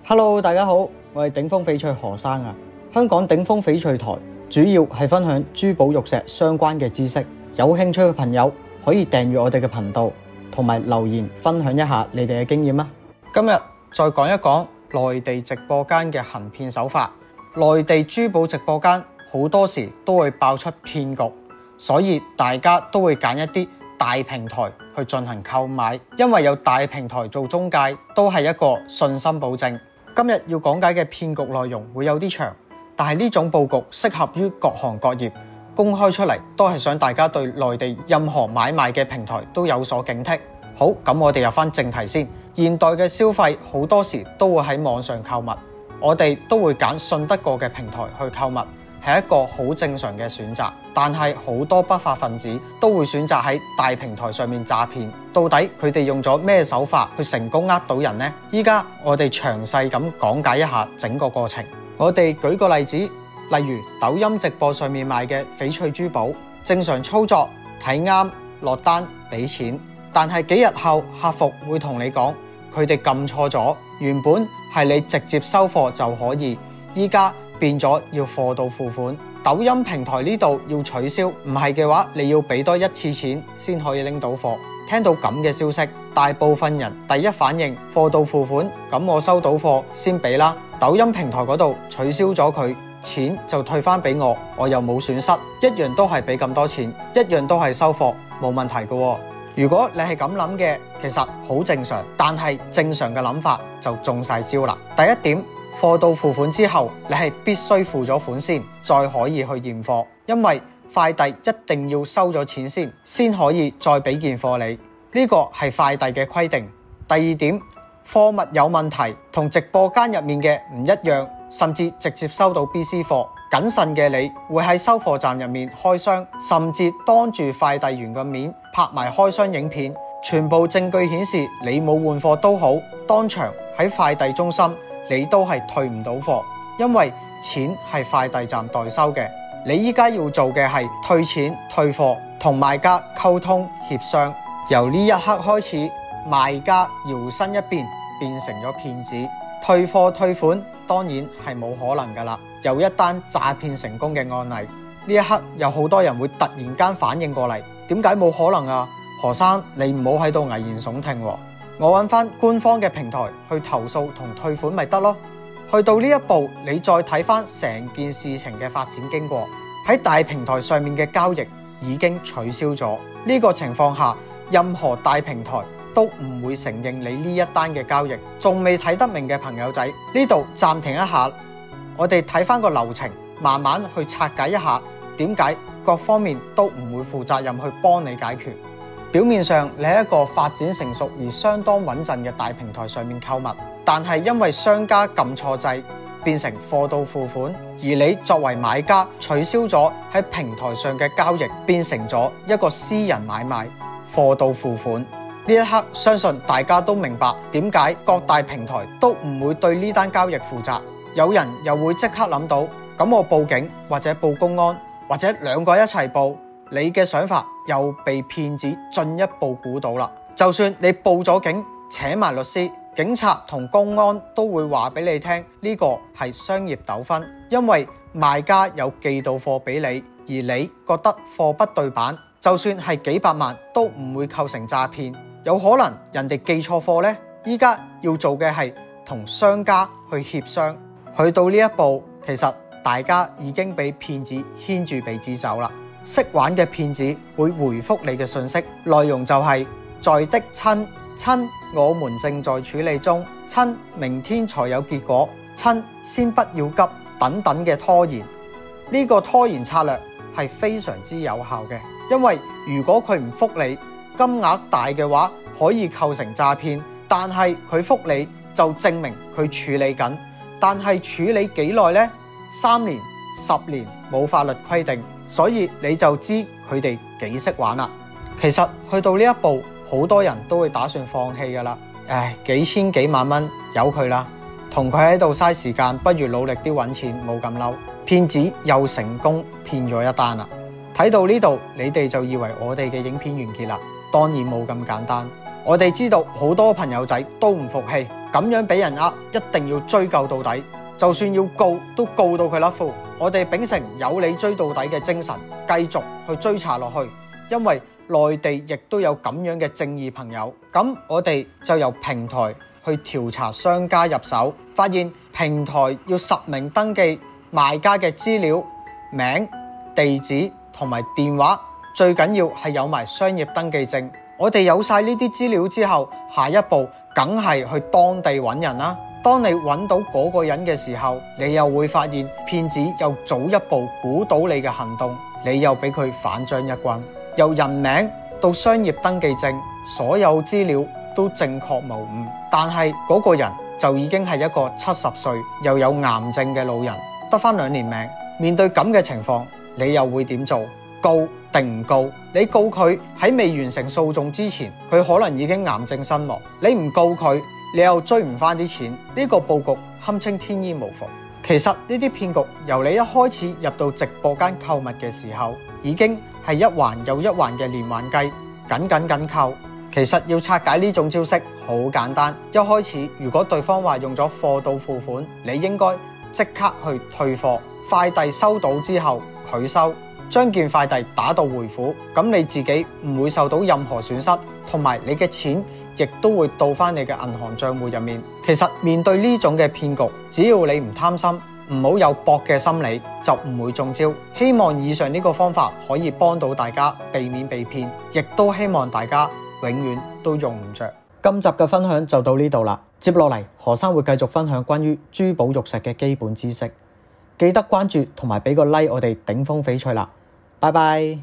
Hello， 大家好，我係頂峰翡翠何生啊。香港頂峰翡翠台主要係分享珠寶玉石相關嘅知識，有興趣嘅朋友可以訂閱我哋嘅頻道，同埋留言分享一下你哋嘅經驗啊。今日再講一講內地直播間嘅行騙手法。內地珠寶直播間好多時都會爆出騙局，所以大家都會揀一啲大平台去進行購買，因為有大平台做中介都係一個信心保證。今日要講解嘅騙局內容會有啲長，但係呢種佈局適合於各行各業，公開出嚟都係想大家對內地任何買賣嘅平台都有所警惕。好，咁我哋入翻正題先。現代嘅消費好多時都會喺網上購物，我哋都會揀信得過嘅平台去購物，係一個好正常嘅選擇。但係好多不法分子都會選擇喺大平台上面詐騙，到底佢哋用咗咩手法去成功呃到人呢？依家我哋詳細咁講解一下整個過程。我哋舉個例子，例如抖音直播上面賣嘅翡翠珠寶，正常操作睇啱落單俾錢，但係幾日後客服會同你講佢哋撳錯咗，原本係你直接收貨就可以，依家變咗要貨到付款。抖音平台呢度要取消，唔係嘅話你要俾多一次錢先可以拎到貨。聽到咁嘅消息，大部分人第一反應貨到付款，咁我收到貨先俾啦。抖音平台嗰度取消咗佢，錢就退翻俾我，我又冇損失，一樣都係俾咁多錢，一樣都係收貨，冇問題嘅。如果你係咁諗嘅，其實好正常，但係正常嘅諗法就中晒招啦。第一點，貨到付款之後，你係必須付咗款先，再可以去驗貨，因為快遞一定要收咗錢先可以再俾件貨你，呢個係快遞嘅規定。第二點，貨物有問題，同直播間入面嘅唔一樣，甚至直接收到 BC 貨。謹慎嘅你會喺收貨站入面開箱，甚至當住快遞員個面拍埋開箱影片，全部證據顯示你冇換貨都好，當場喺快遞中心你都係退唔到貨，因為錢係快遞站代收嘅。你依家要做嘅係退錢退貨，同賣家溝通協商。由呢一刻開始，賣家搖身一變成咗騙子，退貨退款當然係冇可能噶啦。有一單詐騙成功嘅案例，呢一刻有好多人會突然間反應過嚟，點解冇可能啊？何生，你唔好喺度危言聳聽喎，我揾翻官方嘅平台去投訴同退款咪得咯。去到呢一步，你再睇翻成件事情嘅發展經過，喺大平台上面嘅交易已經取消咗，呢個情況下，任何大平台都唔會承認你呢一單嘅交易。仲未睇得明嘅朋友仔，呢度暫停一下，我哋睇翻個流程，慢慢去拆解一下點解各方面都唔會負責任去幫你解決。表面上你喺一個發展成熟而相當穩陣嘅大平台上面購物，但係因為商家撳錯掣，變成貨到付款，而你作為買家取消咗喺平台上嘅交易，變成咗一個私人買賣，貨到付款。呢一刻相信大家都明白點解各大平台都唔會對呢單交易負責。有人又會即刻諗到，咁我報警或者報公安，或者兩個一齊報，你嘅想法又被騙子進一步估到啦。就算你報咗警，請埋律師，警察同公安都會話俾你聽，呢個係商業糾紛，因為賣家有寄到貨俾你，而你覺得貨不對版，就算係幾百萬都唔會構成詐騙。有可能人哋寄錯貨呢，依家要做嘅係同商家去協商。去到呢一步，其實大家已經俾騙子牽住鼻子走啦。識玩嘅騙子會回覆你嘅信息，內容就係在的親，我們正在處理中，親明天才有結果，親先不要急等等嘅拖延。呢個拖延策略係非常之有效嘅，因為如果佢唔覆你，金額大嘅話可以構成詐騙，但係佢覆你就證明佢處理緊。但係處理幾耐呢？3年、10年冇法律規定，所以你就知佢哋幾識玩啦。其實去到呢一步，好多人都會打算放棄噶啦。幾千幾萬蚊由佢啦，同佢喺度嘥時間，不如努力啲揾錢，冇咁嬲。騙子又成功騙咗一單啦。睇到呢度，你哋就以為我哋嘅影片完結啦？當然冇咁簡單。我哋知道好多朋友仔都唔服氣，咁樣俾人呃，一定要追究到底，就算要告都告到佢甩褲。我哋秉承有理追到底嘅精神，繼續去追查落去，因為內地亦都有咁樣嘅正義朋友。咁我哋就由平台去調查商家入手，發現平台要實名登記賣家嘅資料、名、地址同埋電話，最緊要係有埋商業登記證。我哋有晒呢啲資料之後，下一步梗係去當地揾人啦。當你揾到嗰個人嘅時候，你又會發現騙子又早一步估到你嘅行動，你又俾佢反將一軍。由人名到商業登記證，所有資料都正確無誤，但係嗰個人就已經係一個70歲又有癌症嘅老人，得返2年命。面對咁嘅情況，你又會點做？告定唔告？你告佢喺未完成訴訟之前，佢可能已經癌症身亡。你唔告佢，你又追唔返啲錢。呢個佈局堪稱天衣無縫。其實呢啲騙局由你一開始入到直播間購物嘅時候，已經係一環又一環嘅連環計，緊扣。其實要拆解呢種招式好簡單。一開始如果對方話用咗貨到付款，你應該即刻去退貨。快遞收到之後拒收，將件快遞打到回府，咁你自己唔會受到任何損失，同埋你嘅錢亦都會到返你嘅銀行賬戶入面。其實面對呢種嘅騙局，只要你唔貪心，唔好有搏嘅心理，就唔會中招。希望以上呢個方法可以幫到大家避免被騙，亦都希望大家永遠都用唔着。今集嘅分享就到呢度啦，接落嚟何生會繼續分享關於珠寶玉石嘅基本知識。記得關注同埋俾個 like我哋頂峰翡翠啦，拜拜。